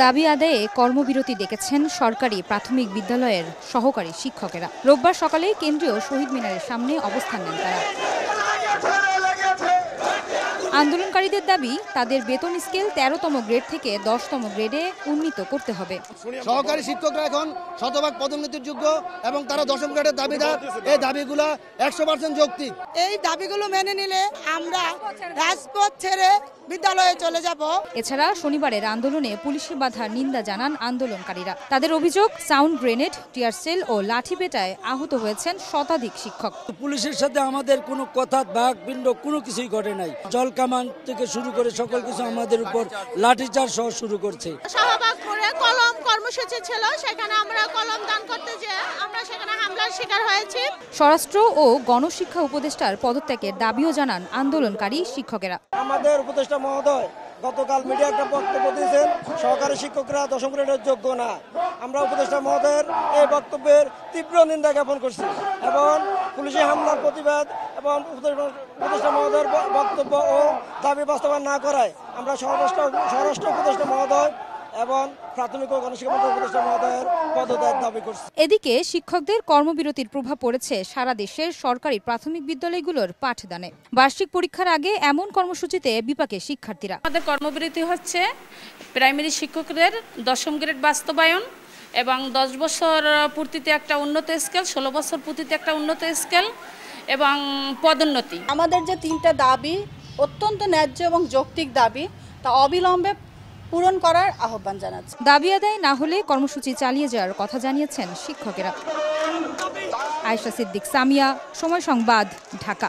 দাবি আদায়ে কর্মবিরতি ডেকেছেন সরকারি প্রাথমিক বিদ্যালয়ের সহকারী শিক্ষকেরা। রোববার সকালে কেন্দ্রীয় শহীদ মিনারের সামনে অবস্থান নেন তারা। আন্দোলনকারীদের দাবি, তাদের বেতন স্কেল ১৩তম গ্রেড থেকে ১০তম গ্রেডে উন্নীত করতে হবে। সহকারী শিক্ষকরা এখন শতভাগ পদোন্নতির যোগ্য এবং তারা ১০ম গ্রেডের দাবিদার। এই দাবিগুলো ১০০% যৌক্তিক। এই দাবিগুলো মেনে নিলে আমরা রাজপথ ছেড়ে বিদ্যালয়ে চলে যাব। এছাড়া শনিবারের আন্দোলনে পুলিশের বাধার নিন্দা জানান আন্দোলনকারীরা। তাদের অভিযোগ, সাউন্ড গ্রেনেড, টিয়ার সেল ও লাঠি পেটায় আহত হয়েছেন শতাধিক শিক্ষক। পুলিশের সাথে আমাদের কোনো কথা বাকবিণ্ড কোনো কিছুই ঘটে নাই। জল কামান থেকে শুরু করে সকল কিছু আমাদের উপর লাঠিচার্জ সহ শুরু করছে। শাহবাগ মোড়ে কলম কর্মসূচি ছিল, সেখানে আমরা কলম দান করতে যেয়ে আমরা সেখানে হামলার শিকার হয়েছি। স্বরাষ্ট্র ও গণশিক্ষা উপদেষ্টার পদত্যাগের দাবিও জানান আন্দোলনকারী শিক্ষকেরা। আমাদের উপদেষ্টা মহোদয় গতকাল মিডিয়া একটা বক্তব্য দিয়েছেন, সহকারী শিক্ষকরা ১০ম গ্রেডের যোগ্য না। আমরা উপদেষ্টা মহোদয়ের এই বক্তব্যের তীব্র নিন্দা জ্ঞাপন করছি এবং পুলিশি হামলার প্রতিবাদ এবং উপদেষ্টা মহোদয়ের বক্তব্য ও দাবি বাস্তবায়ন না করায় আমরা স্বরাষ্ট্র উপদেষ্টা মহোদয় এবং প্রাথমিক ও গণশিক্ষা উপদেষ্টা মহোদয়ের পদত্যাগ দাবি করছে। এদিকে শিক্ষকদের কর্মবিরতির প্রভাব পড়েছে সারা দেশের সরকারি প্রাথমিক বিদ্যালয়গুলোর পাঠদানে। বার্ষিক পরীক্ষার আগে এমন কর্মসূচিতে বিপাকে শিক্ষার্থীরা। আমাদের কর্মবিরতি হচ্ছে প্রাইমারি শিক্ষকদের ১০ম গ্রেড বাস্তবায়ন এবং ১০ বছর পূর্তিতে একটা উন্নত স্কেল, ১৬ বছর পূর্তিতে একটা উন্নত স্কেল এবং পদোন্নতি। আমাদের যে ৩টা দাবি অত্যন্ত ন্যায্য এবং যৌক্তিক দাবি, তা অবিলম্বে পূরণ করার আহ্বান জানাচ্ছে। দাবি আদায় না হলে কর্মসূচি চালিয়ে যাওয়ার কথা জানিয়েছেন শিক্ষকেরা। আয়েশা সিদ্দিক, সামিয়া, সময় সংবাদ, ঢাকা।